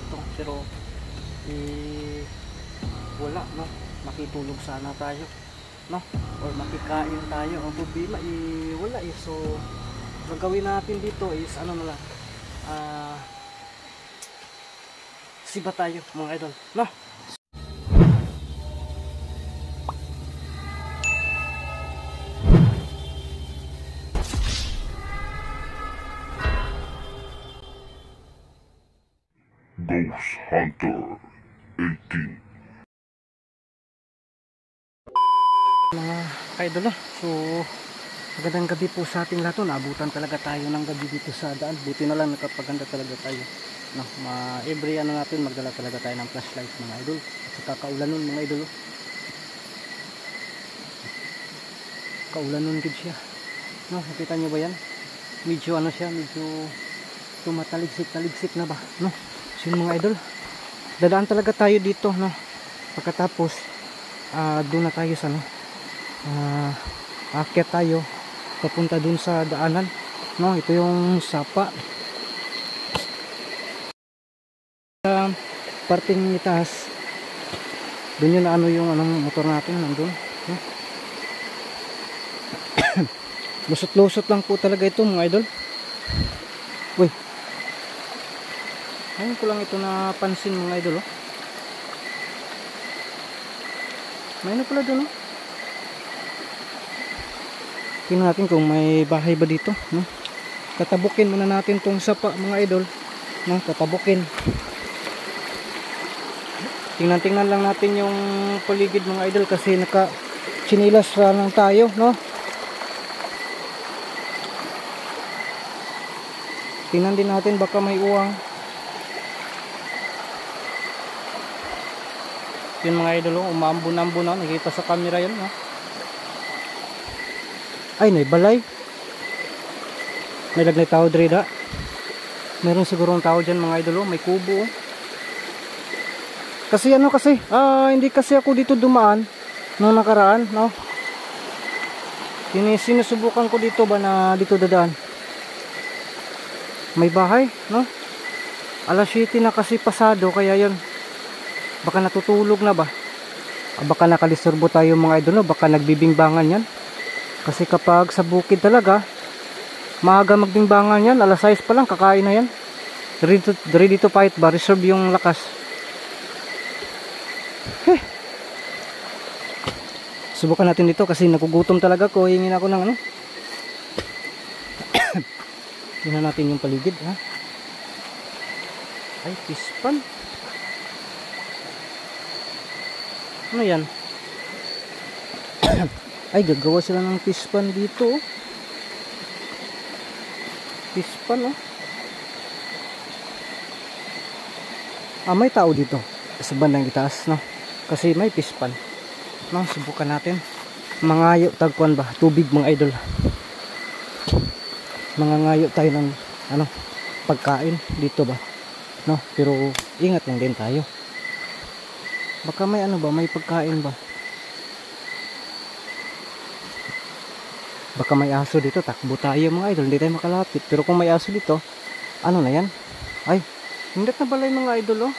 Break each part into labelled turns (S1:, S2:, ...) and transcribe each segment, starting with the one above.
S1: dito, pero wala, no? Makitulog sana tayo, no? Or makikain tayo. Ang problema wala so gagawin natin dito is ano na lang, siba tayo mga idol, no?
S2: Ghost Hunter 18.
S1: Mga ka-idol, no? So magandang gabi po sa ating lahat. Naabutan talaga tayo ng gabi dito sa daan. Buti na lang nakapaganda talaga tayo, no? Every ano natin, magdala talaga tayo ng flashlight mga idol. At saka kaulan nun mga idol, kaulan nun gid siya, no? Nakita nyo ba yan? Medyo ano siya, medyo tumataligsik na ba, no? So yun mga idol, dadaan talaga tayo dito, no? Pagkatapos doon na tayo sa no, aakyat tayo papunta dun sa daanan, no? Ito yung sapa, parting itaas dun yun na ano yung anong motor natin nandun, no? Lusot-lusot lang po talaga ito mga idol. Uy, ayun ko lang ito napansin mga idol, may ano pala doon, tingnan natin kung may bahay ba dito, no? Tatabukin muna natin tong sapa mga idol, no? Tatabukin, tingnan lang natin yung paligid mga idol kasi naka chinilas lang tayo, no? Tingnan din natin baka may uwang. Yun mga idol, umambon-ambon na, nakita sa camera yun, no? Ay, may balay, may lagnay tao dreda, meron sigurong tao dyan mga idol, may kubo. Kasi ano kasi, hindi kasi ako dito dumaan nung nakaraan, no? Sinusubukan ko dito ba na dito dadaan. May bahay, no? Alas 7 na kasi pasado, kaya yun, baka natutulog na ba, baka nakalisturbo tayo mga idol, no? Baka nagbibingbangan yan. Kasi kapag sa bukid talaga maaga magbingbangan yan, alas 6 pa lang kakain na yan, ready to fight ba, reserve yung lakas. Subukan natin dito kasi nagugutom talaga ko, hingin ako ng ano. Tingnan natin yung paligid, ha? Ay, pispan. Ano yan? Ay, gagawa sila ng pispan dito, oh. Pispan, oh. May tao dito sa bandang itaas, no? Kasi may pispan, no? Subukan natin. Mangayo, tagkuan ba? Tubig mga idol. Mangangayo tayo ng ano, pagkain dito ba, no? Pero ingat lang din tayo, baka may ano ba, may pagkain ba, baka may aso dito, takbo tayo mga idol, hindi tayo makalapit. Pero kung may aso dito, ano na yan? Ay, hindi na balay mga idol, oh.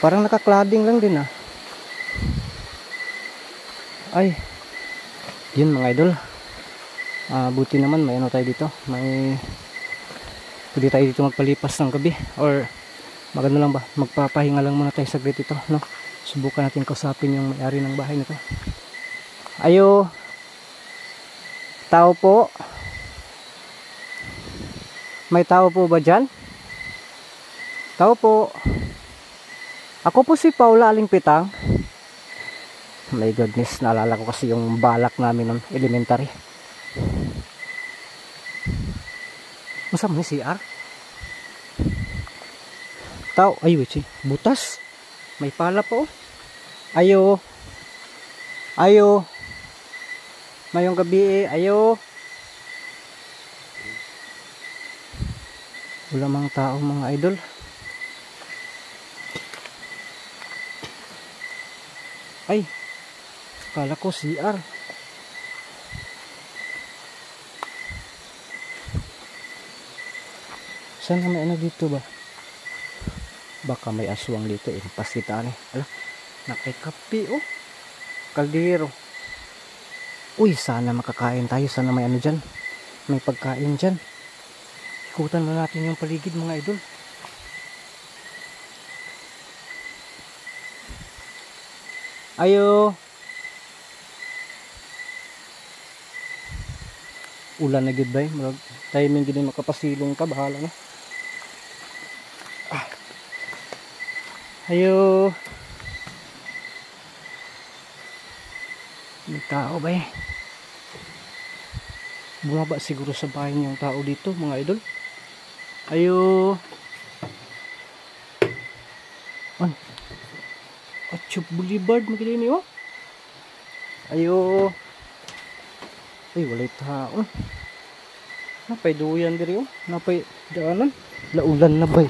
S1: Parang nakaklading lang din, ah. Ay, yun mga idol, buti naman may ano tayo dito, may pwede tayo dito magpalipas ng gabi, or maganda lang ba, magpapahinga lang muna tayo saglit dito, no? Subukan natin kausapin yung may-ari ng bahay nito. Ayo, tao po, may tao po ba dyan? Tao po, ako po si Paula Alingpitang. My goodness, naalala ko kasi yung balak namin ng elementary. Masama ni CR? Tao, ay wait, butas. May pala po. Ayo. Ayo. Mayong gabi, ayo. Wala mang tao mga idol. Ay, kala ko CR. Sana may ano dito ba? Baka may aswang dito eh. Pasitaan eh. Ala, nakikapi oh. Kaldero. Uy, sana makakain tayo. Sana may ano dyan. May pagkain dyan. Ikutan na natin yung paligid mga idol. Ayo. Ulan na gid bay. Timing gid makapasilong ka. Bahala na. Ayo. May tao ba eh? Bumaba siguro sa bahay niyang tao dito mga idol. Ayo. An? Atchop Boulevard magiging niyo. Ayo. Ay walay tao. Napay duyan diri oh. Napay daanan. Laulan na bay.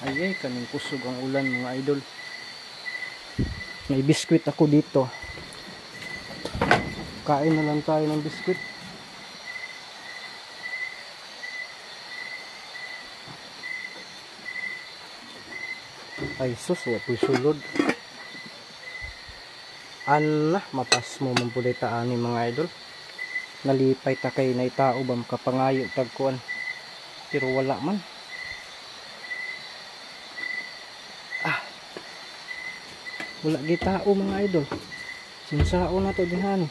S1: Ay kaning kusog ang ulan mga idol. May biskwit ako dito. Kain na lang tayo ng biskwit. Ay sus, wapoy sulod. Ana, mapas mo mampulitaan ni mga idol. Nalipay ta kay na itao ba makapangayo tagkuan. Pero wala man. Wala gitao mga idol. Sinsao na to dihan.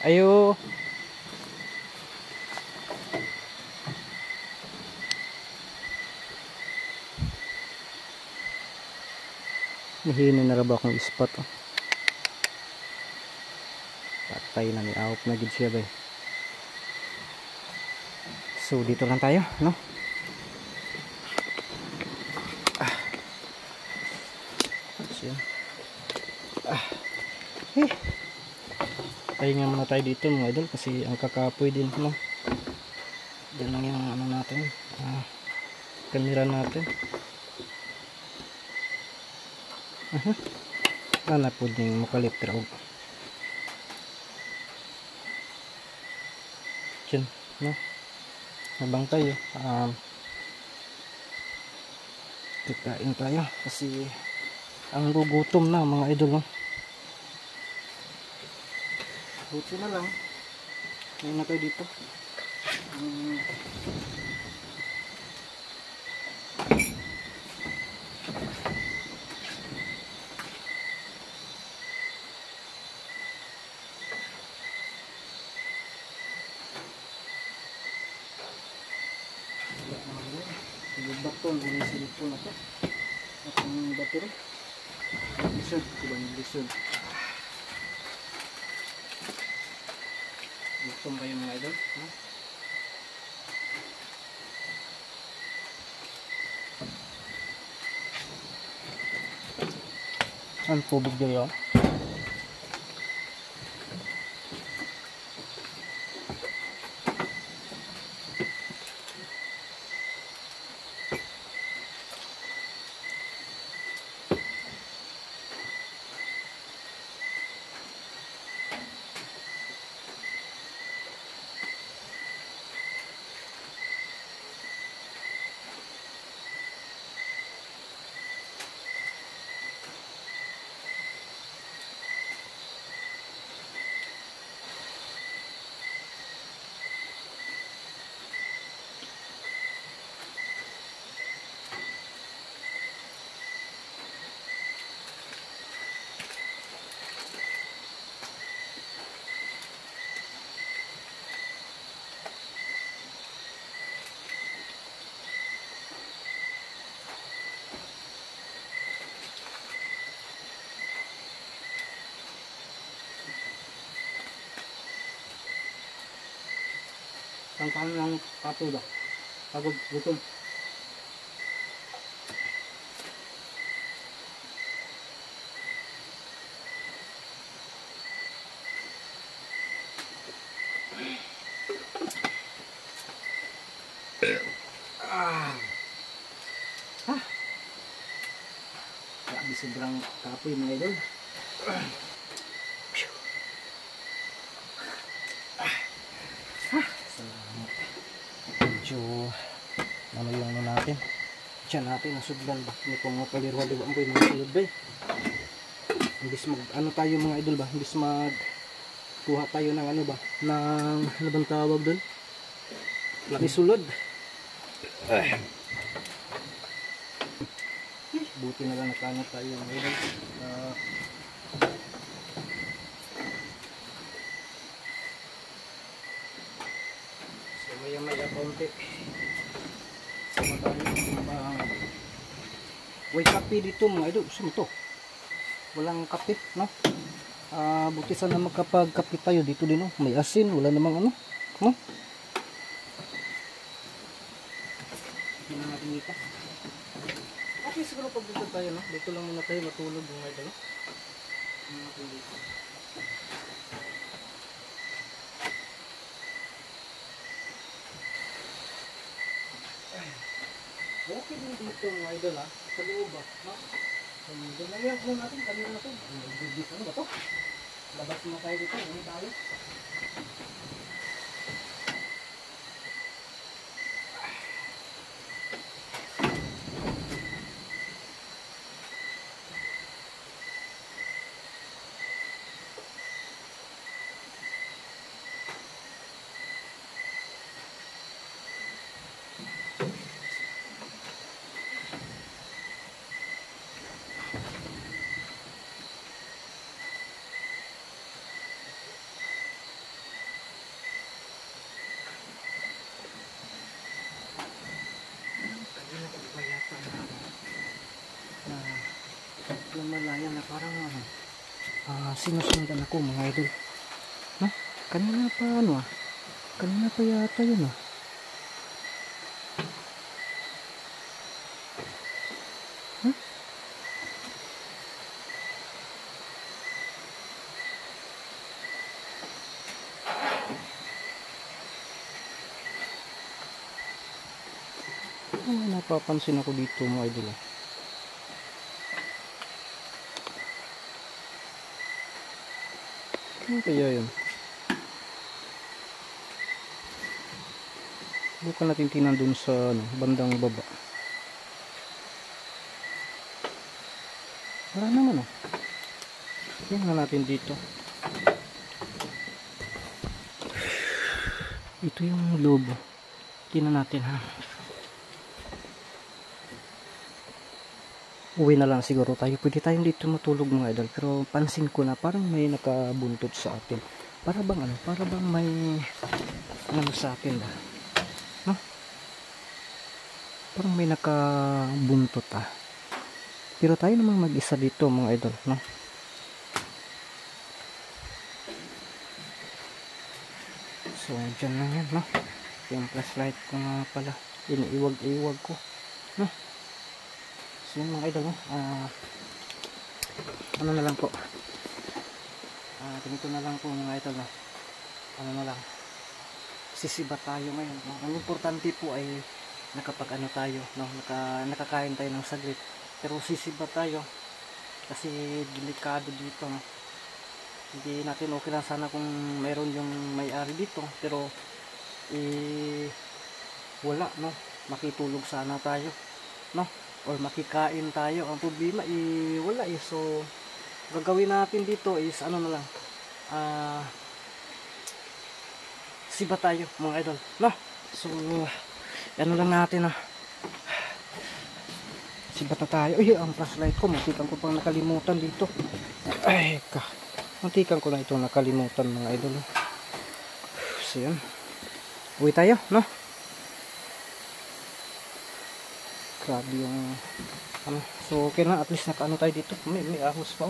S1: Ayo. Nahinin na raba akong ispat oh. Patay na ni awp na gid siya bay. So dito lang tayo no. Pahinga muna tayo dito mga idol kasi ang kakapoy din no. Diyan lang yung ano natin camera natin. Ana po din makalit pero dyan no. Habang tayo kakain tayo kasi ang gugutom na mga idol no. Buti na lang may na tayo dito. Yung baton ang silipon na ito at ang battery lisod, kubang lisod. Gutom kayo mga idol no? Ang tubig dyan ang kanilang pato ba? Pagod, gutom. Grabe sobrang kapoy mga idol. medyo ano yung ano natin. Diyan natin nasudlan ba ni kung palirwa di ba ang mga sulod ba. Imbis mag ano tayo mga idol ba, imbis mag kuha tayo ng ano ba, ng ano bang tawag doon? Sulod. Buti na lang nakangat tayo ng idol. So maya konti. Sama tayo may kape dito mga idol. Gusto mo to? Walang kape, no? Buti sana magkapag-kape tayo dito din, no? May asin, wala namang ano, no? Hindi na natin dito. Okay, siguro pag dito tayo, no? Dito lang muna tayo matulog mga idol, no? Hindi natin dito. Okay din dito mga idol, ha? Sa loob, ha? No? Doon lang yung natin, kanina na ito. Ano ba ito? Labas mo tayo dito, ano tayo? Malaya na parang sinusundan ako mga idol, no? Kanina pa ano kanina pa yata yun napapansin ako dito mga idol. Ano kaya yun? Bukan natin tingnan dun sa bandang baba. Wala naman tingnan natin dito. Ito yung lobo. Tingnan natin ha. Uwi na lang siguro tayo. Pwede tayong dito matulog mga idol. Pero pansin ko na parang may nakabuntot sa atin. Para bang may ano sa atin ba? No? Parang may nakabuntot Pero tayo namang mag-isa dito mga idol, no? So, dyan lang yan, no? Yung flashlight ko nga pala. Iniiwag-iwag ko, no? So yun mga idol, no? Ano na lang po, ganito na lang po mga idol, no? Ano na lang, sisiba tayo ngayon, no? Ang importante po ay nakapag-ano tayo, no? Nakakain tayo ng saglit, pero sisiba tayo kasi delikado dito, no? Hindi natin okay lang sana kung mayroon yung may-ari dito, pero wala, no? Makitulog sana tayo, no? Or makikain tayo. Ang problema wala so gagawin natin dito is ano na lang, siba tayo mga idol, no? So ano lang natin siba na tayo. Ay, ang flashlight ko muntikan ko pang nakalimutan dito. Ay muntikan ko na ito nakalimutan mga idol. So yan, uwi tayo, no? Grabe yung so okay na, at least nakaano tayo dito. May ahos pa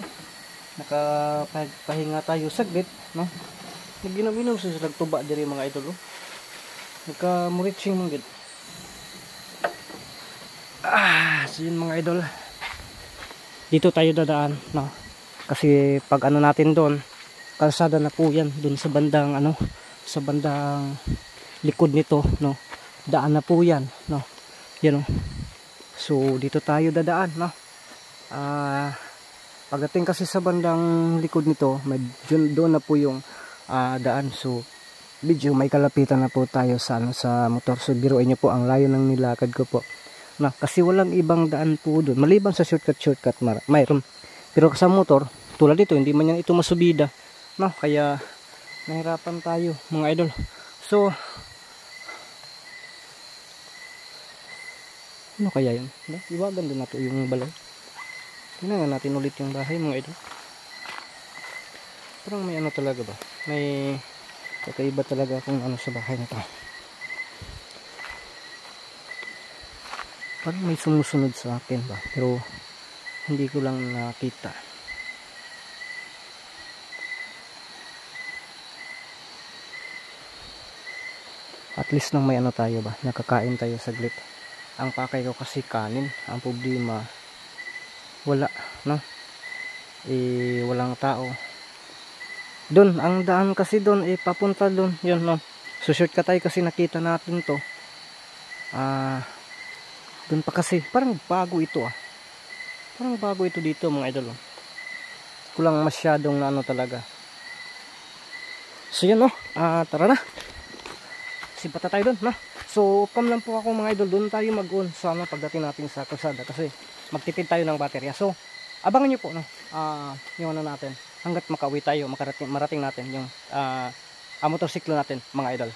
S1: nakapahinga tayo saglit, no? Naginaminaw sa nagtuba diri mga idol, nagkamuritsing mong gid. So yun mga idol, dito tayo dadaan, no? Kasi pag ano natin doon, kalsada na po yan, doon sa bandang sa bandang likod nito, no? Daan na po yan, no? Yan, no? So dito tayo dadaan, no? Pagdating kasi sa bandang likod nito, doon na po yung daan. So medyo may kalapitan na po tayo sa sa motor. So biruin niyo po ang layo ng nilakad ko po. Na kasi walang ibang daan po doon. Maliban sa shortcut mayroon. Pero sa motor, tulad dito, hindi man yan ito masubida. No, kaya nahirapan tayo mga idol. So ano kaya yun? Iwagan doon nato yung balay. Tingnan natin ulit yung bahay mga idol. Parang may ano talaga ba? May kakaiba talaga kung ano sa bahay na to. Parang may sumusunod sa akin ba? Pero hindi ko lang nakita. At least nang may ano tayo ba? Nakakain tayo saglit. Ang pakay ko kasi kanin. Ang problema, wala, no? Walang tao. Doon, ang daan kasi doon, papunta doon. Yun, no? So, shortcut tayo kasi nakita natin to. Doon pa kasi, parang bago ito Parang bago ito dito mga idol. Kulang masyadong na ano talaga. So, yun, no? Tara na. Sipata tayo doon, no? So, come lang po ako mga idol. Doon tayo mag-on sana pagdating natin sa kalsada. Kasi magtipid tayo ng baterya. So, abangan nyo po, no? Yung ano natin. Hanggat makauwi tayo, marating natin yung motorsiklo natin mga idol.